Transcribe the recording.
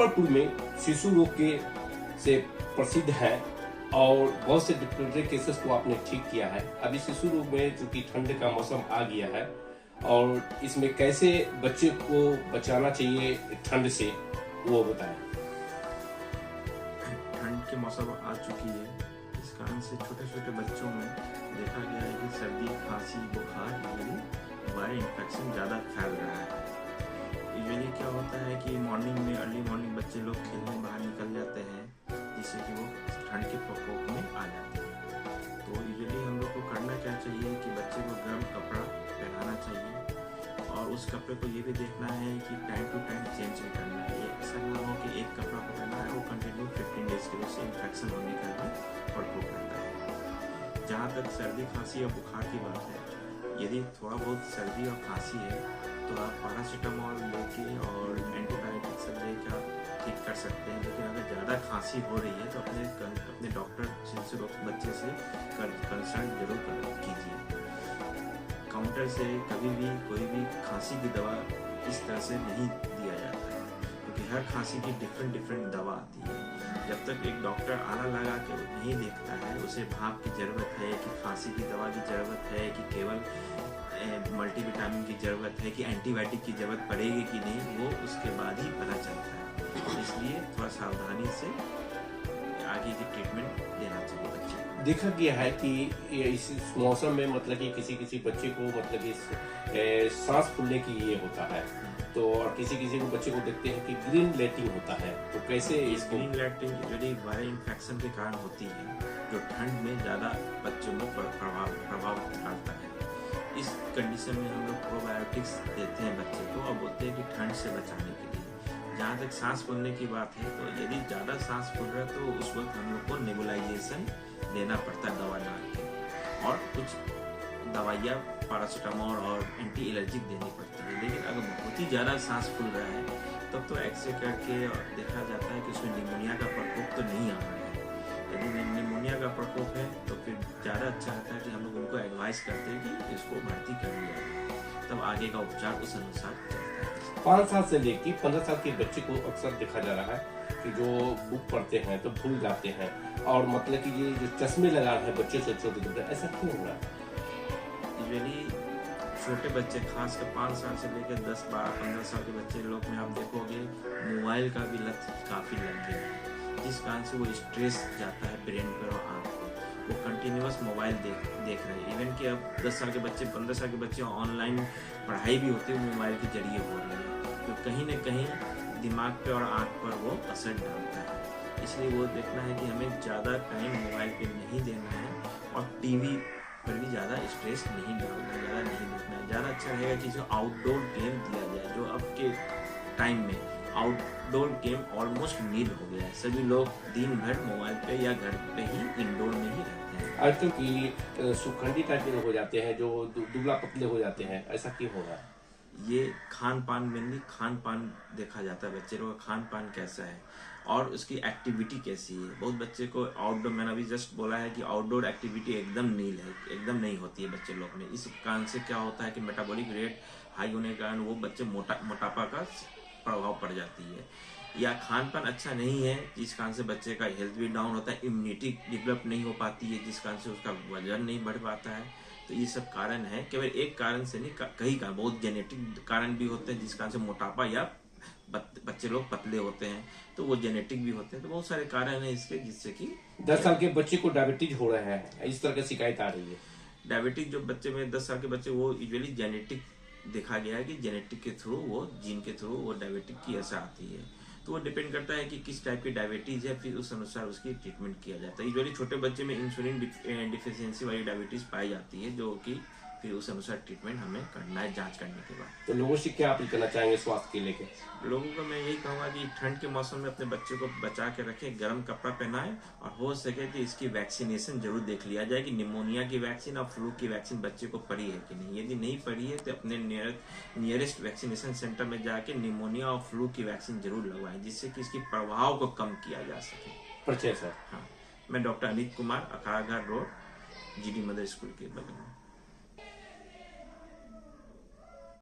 मुजफ्फरपुर में शिशु रोग के से प्रसिद्ध है और बहुत से डिफरेंट केसेस को आपने ठीक किया है। अभी शिशु रोग में चूंकि ठंड का मौसम आ गया है और इसमें कैसे बच्चे को बचाना चाहिए ठंड से, वो बताएं। ठंड के मौसम आ चुकी है, इस कारण से छोटे छोटे बच्चों में देखा गया है कि सर्दी, खांसी, बुखार, वायरल इन्फेक्शन ज़्यादा फैल रहा है। यूजुअली क्या होता है कि मॉर्निंग में, अर्ली मॉर्निंग बच्चे लोग खेलने बाहर निकल जाते हैं, जिससे कि वो ठंड के प्रकोप में आ जाते हैं। तो यूजुअली हम लोग को करना क्या चाहिए कि बच्चे को गर्म कपड़ा पहनाना चाहिए और उस कपड़े को ये भी देखना है कि टाइम टू टाइम चेंज भी करना है। ऐसा ना हो कि एक कपड़ा पहनना है वो कंटिन्यू 15 डेज के उससे इन्फेक्शन होने का भी प्रकोप रहता है। जहाँ तक सर्दी, खांसी और बुखार की बात है, यदि थोड़ा बहुत सर्दी और खांसी है तो आप पैरासीटामोल लेके और एंटीबायोटिक सब लेके आप ठीक कर सकते हैं। लेकिन अगर ज़्यादा खांसी हो रही है तो अपने डॉक्टर शिशु रोग बच्चे से कंसल्ट जरूर कीजिए। काउंटर से कभी भी कोई भी खांसी की दवा इस तरह से नहीं दिया जाता है, क्योंकि हर खांसी की डिफरेंट दवा आती है। जब तक एक डॉक्टर आला लगा के नहीं देखता है, उसे भाप की ज़रूरत है कि खांसी की दवा की ज़रूरत है कि केवल मल्टीविटामिन की ज़रूरत है कि एंटीबायोटिक की ज़रूरत पड़ेगी कि नहीं, वो उसके बाद ही पता चलता है। इसलिए थोड़ा सावधानी से आगे की ट्रीटमेंट देना चाहिए बच्चे को। देखा गया है कि इस मौसम में मतलब कि किसी बच्चे को मतलब कि सांस फूलने की ये होता है, तो और किसी को बच्चे को देखते हैं कि ग्रीन लाइटिंग होता है, तो कैसे इस ग्रीन लाइटिंग यदि वायरल इन्फेक्शन के कारण होती है, जो ठंड में ज़्यादा बच्चों में प्रभाव डालता है। इस कंडीशन में हम लोग प्रोबायोटिक्स देते हैं बच्चे को और बोलते हैं कि ठंड से बचाने के लिए। जहाँ तक सांस फूलने की बात है, तो यदि ज़्यादा सांस फूल रहा है तो उस वक्त हम लोग को नेबुलाइजेशन देना पड़ता है दवा डाल के, और कुछ दवाइयाँ पैरासीटामोल और एंटी एलर्जिक देनी पड़ती है। लेकिन अगर बहुत ही ज़्यादा सांस फूल रहा है तब तो एक्सरे करके देखा जाता है कि उसमें निमोनिया का प्रकोप तो नहीं आ रहा है। यदि निमोनिया का प्रकोप है तो फिर ज़्यादा अच्छा रहता है कि हम लोग उनको एडवाइस करते हैं कि इसको भर्ती कर लिया जाए, तब आगे का उपचार उस अनुसार चलता है। 5 साल से लेकर 15 साल के बच्चे को अक्सर देखा जा रहा है कि जो बुक पढ़ते हैं तो भूल जाते हैं, और मतलब कि ये जो चश्मे लगा रहे हैं बच्चे से छोटे, ऐसा क्यों हो रहा है? यूजुअली छोटे बच्चे, खासकर 5 साल से लेकर 10, 12, 15 साल के बच्चे लोग में आप देखोगे मोबाइल का भी लत काफ़ी लग गया है, जिस कारण से वो स्ट्रेस जाता है ब्रेन पर और आँख पर। वो कंटिन्यूअस मोबाइल देख रहे हैं। इवन कि अब 10 साल के बच्चे, 15 साल के बच्चे ऑनलाइन पढ़ाई भी होती है वो मोबाइल के जरिए हो रही है, तो कहीं ना कहीं दिमाग पे और आँख पर वो असर डालता है। इसलिए वो देखना है कि हमें ज़्यादा टाइम मोबाइल पे नहीं देना है और टीवी पर भी ज़्यादा स्ट्रेस नहीं डालना है, ज़्यादा नहीं देखना है। ज़्यादा अच्छा रहेगा कि जो आउटडोर गेम दिया जाए, जो अब के टाइम में आउटडोर गेम ऑलमोस्ट नील हो गया है। सभी लोग दिन भर मोबाइल पे या घर पे ही इंडोर में ही रहते हैं। आजकल की सुखंडी टाइप के हो जाते हैं, जो दुबला पतले हो जाते हैं, ऐसा क्यों हो रहा है? ये खान पान, मेनली खान पान देखा जाता है। बच्चे लोग का खान पान कैसा है और उसकी एक्टिविटी कैसी है। बहुत बच्चे को आउटडोर, मैंने अभी जस्ट बोला है कि आउटडोर एक्टिविटी एकदम नील है, एकदम नहीं होती है बच्चे लोग में। इस कारण से क्या होता है कि मेटाबॉलिक रेट हाई होने के कारण वो बच्चे मोटापा का प्रभाव पड़ जाती है, या खान पान अच्छा नहीं है जिस कारण से बच्चे का हेल्थ भी डाउन होता है, इम्यूनिटी डेवलप नहीं हो पाती है जिस कारण से उसका वजन नहीं बढ़ पाता है। तो ये सब कारण है, केवल एक कारण से नहीं, कई कारण, बहुत जेनेटिक कारण भी होते हैं जिस कारण से मोटापा या बच्चे लोग पतले होते हैं, तो वो जेनेटिक भी होते हैं। तो बहुत सारे कारण हैं इसके, जिससे कि 10 साल के बच्चे को डायबिटीज हो रहा है, इस तरह की शिकायत आ रही है। डायबिटिक जो बच्चे में 10 साल के बच्चे, वो यूजुअली जेनेटिक देखा गया है कि जेनेटिक के थ्रू, वो जीन के थ्रू वो डायबिटिक की ऐसा आती है। तो वो डिपेंड करता है कि किस टाइप की डायबिटीज है, फिर उस अनुसार उसकी ट्रीटमेंट किया जाता है। यूजुअली छोटे बच्चे में इंसुलिन डिफिशियंसी वाली डायबिटीज पाई जाती है, जो कि फिर उस अनुसार ट्रीटमेंट हमें करना है जांच करने के बाद। तो लोगों से क्या अपील करना चाहेंगे स्वास्थ्य के लेके? लोगों को मैं यही कहूँगा कि ठंड के मौसम में अपने बच्चे को बचा के रखें, गर्म कपड़ा पहनाएं, और हो सके तो इसकी वैक्सीनेशन जरूर देख लिया जाए कि निमोनिया की वैक्सीन और फ्लू की वैक्सीन बच्चे को पड़ी है कि नहीं। यदि नहीं पड़ी है तो अपने नियरेस्ट वैक्सीनेशन सेंटर में जाके निमोनिया और फ्लू की वैक्सीन जरूर लगवाएं, जिससे कि इसकी प्रभाव को कम किया जा सके। परिचय सर? हाँ, मैं doctor Anit Kumar, Akhadaghat road, GD mother school के बगल में।